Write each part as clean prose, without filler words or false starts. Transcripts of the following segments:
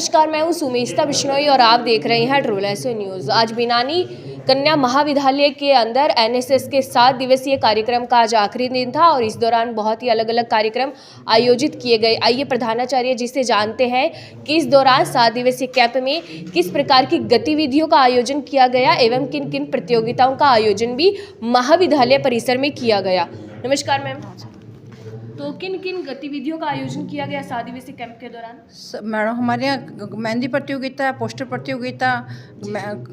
नमस्कार, मैं हूं सुमेशता बिश्नोई और आप देख रहे हैं ट्रूल एसओ न्यूज़। आज बिनानी कन्या महाविद्यालय के अंदर एनएसएस के 7 दिवसीय कार्यक्रम का आज आखिरी दिन था और इस दौरान बहुत ही अलग अलग कार्यक्रम आयोजित किए गए। आइए प्रधानाचार्य जी से जानते हैं कि इस दौरान 7 दिवसीय कैंप में किस प्रकार की गतिविधियों का आयोजन किया गया एवं किन किन प्रतियोगिताओं का आयोजन भी महाविद्यालय परिसर में किया गया। नमस्कार मैम, तो किन किन गतिविधियों का आयोजन किया गया 7 दिवसीय कैंप के दौरान? मैडम, हमारे यहाँ मेहंदी प्रतियोगिता, पोस्टर प्रतियोगिता,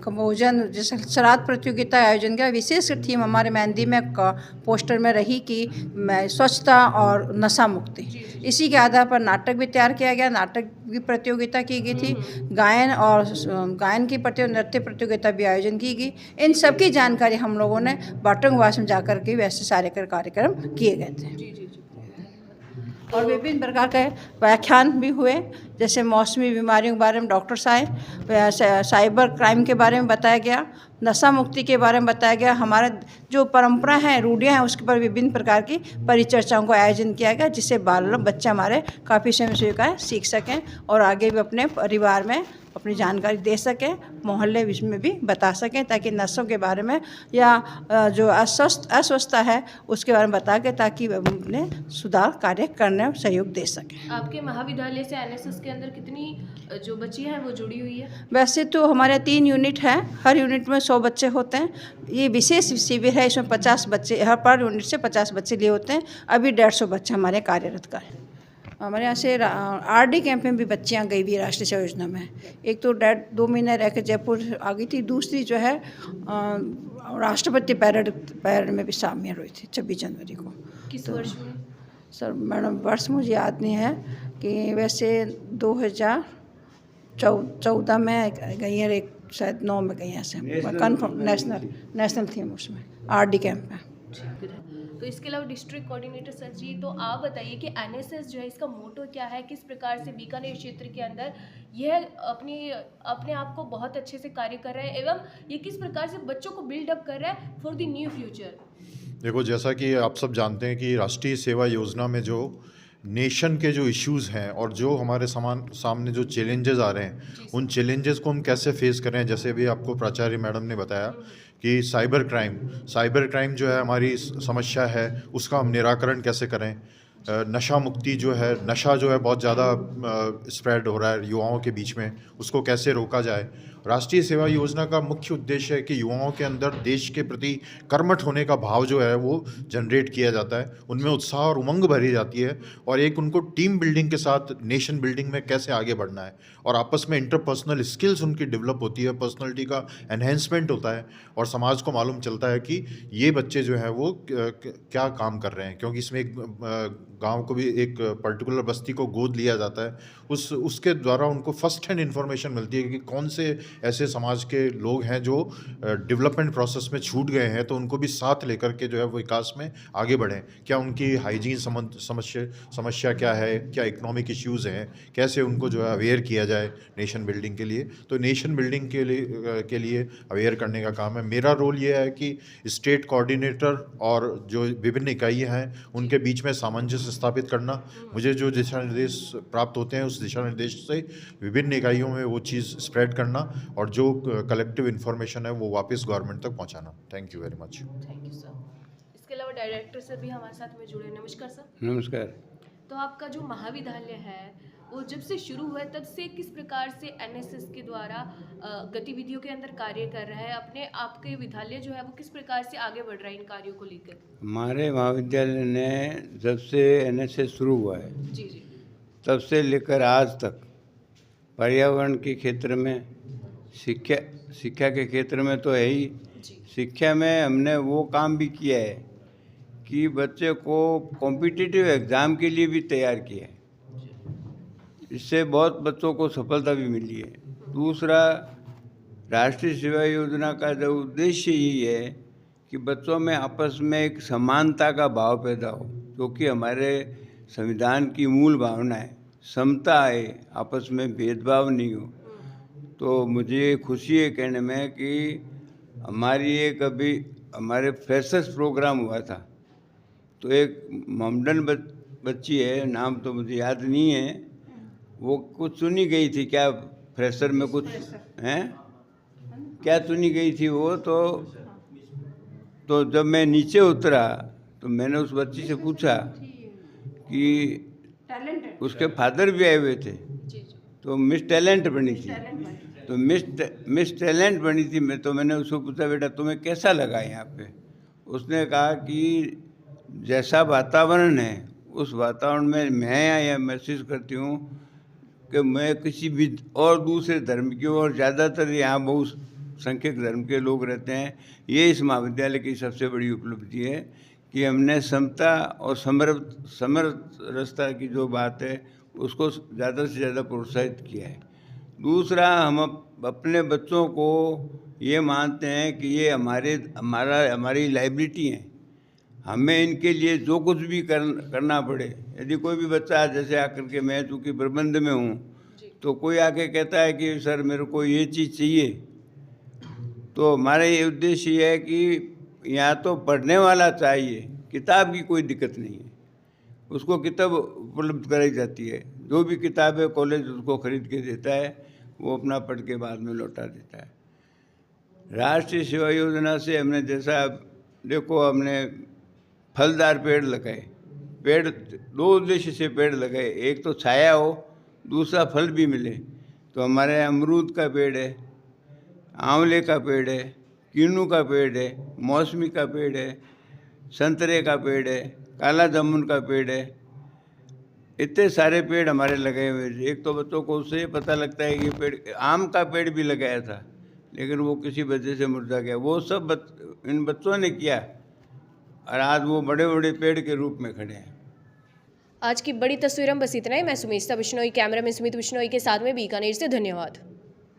भोजन जैसे श्राद्ध प्रतियोगिता आयोजन किया। विशेष थीम हमारे मेहंदी में पोस्टर में रही कि स्वच्छता और नशा मुक्ति। इसी के आधार पर नाटक भी तैयार किया गया, नाटक की प्रतियोगिता की गई थी, गायन की नृत्य प्रतियोगिता भी आयोजन की गई। इन सब की जानकारी हम लोगों ने बाटंगवास में जाकर के वैसे सारे कार्यक्रम किए गए थे। और विभिन्न प्रकार के व्याख्यान भी हुए, जैसे मौसमी बीमारियों के बारे में डॉक्टर्स आए, साइबर क्राइम के बारे में बताया गया, नशा मुक्ति के बारे में बताया गया, हमारा जो परंपरा है, रूढ़ियाँ हैं, उसके पर विभिन्न प्रकार की परिचर्चाओं का आयोजन किया गया, जिससे बच्चे हमारे काफ़ी स्वयं सेविकाएँ सीख सकें और आगे भी अपने परिवार में अपनी जानकारी दे सकें, मोहल्ले में भी बता सकें, ताकि नशों के बारे में या जो अस्वस्थता है उसके बारे में बता के, ताकि अपने सुधार कार्य करने में सहयोग दे सकें। आपके महाविद्यालय से एनएसएस के अंदर कितनी जो बच्चियां हैं वो जुड़ी हुई है? वैसे तो हमारे 3 यूनिट हैं, हर यूनिट में 100 बच्चे होते हैं। ये विशेष शिविर है, इसमें 50 बच्चे हर पर यूनिट से 50 बच्चे लिए होते हैं। अभी 150 बच्चे हमारे कार्यरत का है। हमारे यहाँ से आरडी कैंप में भी बच्चियाँ गई हुई राष्ट्रीय सेवा योजना में। एक तो 2 महीने रह के जयपुर आ गई थी, दूसरी जो है राष्ट्रपति पैरेड में भी शामिल हुई थी 26 जनवरी को। किस वर्ष में? सर मैडम, वर्ष मुझे याद नहीं है, कि वैसे 2014 में गई है, एक शायद 9 में गई है, ऐसे कन्फर्म नेशनल थीम उसमें आरडी कैंप में। तो इसके अलावा डिस्ट्रिक्ट कोऑर्डिनेटर सर जी, तो आप बताइए कि एनएसएस जो है इसका मोटो क्या है, किस प्रकार से बीकानेर क्षेत्र के अंदर यह अपने आप को बहुत अच्छे से कार्य कर रहा है एवं ये किस प्रकार से बच्चों को बिल्डअप कर रहा है फॉर द न्यू फ्यूचर? देखो, जैसा कि आप सब जानते हैं कि राष्ट्रीय सेवा योजना में जो नेशन के जो इश्यूज़ हैं और जो हमारे सामने जो चैलेंजेस आ रहे हैं, उन चैलेंजेस को हम कैसे फेस करें। जैसे भी आपको प्राचार्य मैडम ने बताया कि साइबर क्राइम जो है हमारी समस्या है, उसका हम निराकरण कैसे करें। नशा मुक्ति जो है, नशा जो है बहुत ज़्यादा स्प्रेड हो रहा है युवाओं के बीच में, उसको कैसे रोका जाए। राष्ट्रीय सेवा योजना का मुख्य उद्देश्य है कि युवाओं के अंदर देश के प्रति कर्मठ होने का भाव जो है वो जनरेट किया जाता है, उनमें उत्साह और उमंग भरी जाती है, और एक उनको टीम बिल्डिंग के साथ नेशन बिल्डिंग में कैसे आगे बढ़ना है, और आपस में इंटरपर्सनल स्किल्स उनकी डेवलप होती है, पर्सनैलिटी का एनहेंसमेंट होता है, और समाज को मालूम चलता है कि ये बच्चे जो हैं वो क्या काम कर रहे हैं। क्योंकि इसमें एक गाँव को भी, एक पर्टिकुलर बस्ती को गोद लिया जाता है, उसके द्वारा उनको फर्स्ट हैंड इन्फॉर्मेशन मिलती है कि कौन से ऐसे समाज के लोग हैं जो डेवलपमेंट प्रोसेस में छूट गए हैं, तो उनको भी साथ लेकर के जो है वो विकास में आगे बढ़ें। क्या उनकी हाइजीन समस्या क्या है, क्या इकोनॉमिक इश्यूज़ हैं, कैसे उनको जो है अवेयर किया जाए नेशन बिल्डिंग के लिए। तो नेशन बिल्डिंग के लिए अवेयर करने का काम है। मेरा रोल ये है कि स्टेट कोऑर्डिनेटर और जो विभिन्न इकाइयाँ हैं उनके बीच में सामंजस्य स्थापित करना। मुझे जो दिशा निर्देश प्राप्त होते हैं, उस दिशा निर्देश से विभिन्न इकाइयों में वो चीज़ स्प्रेड करना और जो कलेक्टिव इन्फॉर्मेशन है वो वापस गवर्नमेंट तक पहुंचाना। Thank you very much. Thank you sir. इसके अलावा डायरेक्टर सर भी हमारे साथ में जुड़े। नमस्कार सर। नमस्कार। तो आपका जो महाविद्यालय है वो जब से शुरू हुआ है तब से किस प्रकार से एनएसएस के द्वारा गतिविधियों के अंदर कार्य कर रहा है, अपने आपके विद्यालय जो है वो किस प्रकार से आगे बढ़ रहा है इन कार्यों को लेकर? हमारे महाविद्यालय ने जब से एनएसएस शुरू हुआ है, जी जी, तब से लेकर आज तक पर्यावरण के क्षेत्र में, शिक्षा के क्षेत्र में तो है ही, शिक्षा में हमने वो काम भी किया है कि बच्चे को कॉम्पिटिटिव एग्ज़ाम के लिए भी तैयार किया है। इससे बहुत बच्चों को सफलता भी मिली है। दूसरा, राष्ट्रीय सेवा योजना का जो उद्देश्य यही है कि बच्चों में आपस में एक समानता का भाव पैदा हो, जो कि हमारे संविधान की मूल भावना है। समता है, आपस में भेदभाव नहीं हो। तो मुझे खुशी है कहने में कि हमारे फ्रेशर्स प्रोग्राम हुआ था, तो एक मॉमडन बच्ची है, नाम तो मुझे याद नहीं है, वो कुछ सुनी गई थी क्या, फ्रेशर में कुछ हैं, क्या सुनी गई थी वो। तो जब मैं नीचे उतरा तो मैंने उस बच्ची से पूछा कि उसके फादर भी आए हुए थे, तो मिस टैलेंट बनी थी, तो मिस टैलेंट बनी थी। तो मैंने उसको पूछा, बेटा तुम्हें कैसा लगा यहाँ पे। उसने कहा कि जैसा वातावरण है उस वातावरण में मैं यह महसूस करती हूँ कि मैं किसी भी और दूसरे धर्म की, और ज़्यादातर यहाँ बहुत संख्यक धर्म के लोग रहते हैं। ये इस महाविद्यालय की सबसे बड़ी उपलब्धि है कि हमने समता और समरसता की जो बात है उसको ज़्यादा से ज़्यादा प्रोत्साहित किया है। दूसरा, हम अपने बच्चों को ये मानते हैं कि ये हमारी लाइबिलिटी हैं, हमें इनके लिए जो कुछ भी करना पड़े। यदि कोई भी बच्चा जैसे आकर के, मैं चूँकि प्रबंध में हूँ, तो कोई आके कहता है कि सर मेरे को ये चीज़ चाहिए, तो हमारा ये उद्देश्य ये है कि यहाँ तो पढ़ने वाला चाहिए, किताब की कोई दिक्कत नहीं है, उसको किताब उपलब्ध कराई जाती है। जो भी किताब है कॉलेज उसको खरीद के देता है, वो अपना पढ़ के बाद में लौटा देता है। राष्ट्रीय सेवा योजना से हमने जैसा देखो, हमने फलदार पेड़ लगाए। पेड़ दो उद्देश्य से पेड़ लगाए, एक तो छाया हो, दूसरा फल भी मिले। तो हमारे यहाँ अमरूद का पेड़ है, आंवले का पेड़ है, कीनू का पेड़ है, मौसमी का पेड़ है, संतरे का पेड़ है, काला जामुन का पेड़ है। इतने सारे पेड़ हमारे लगे हुए थे। एक तो बच्चों को उससे पता लगता है कि पेड़, आम का पेड़ भी लगाया था लेकिन वो किसी वजह से मुरझा गया। वो सब इन बच्चों ने किया और आज वो बड़े बड़े पेड़ के रूप में खड़े हैं। आज की बड़ी तस्वीर में बस इतना ही। मैं सुमिता बिश्नोई, कैमरा में सुमित बिश्नोई के साथ में बीकानेर से। धन्यवाद।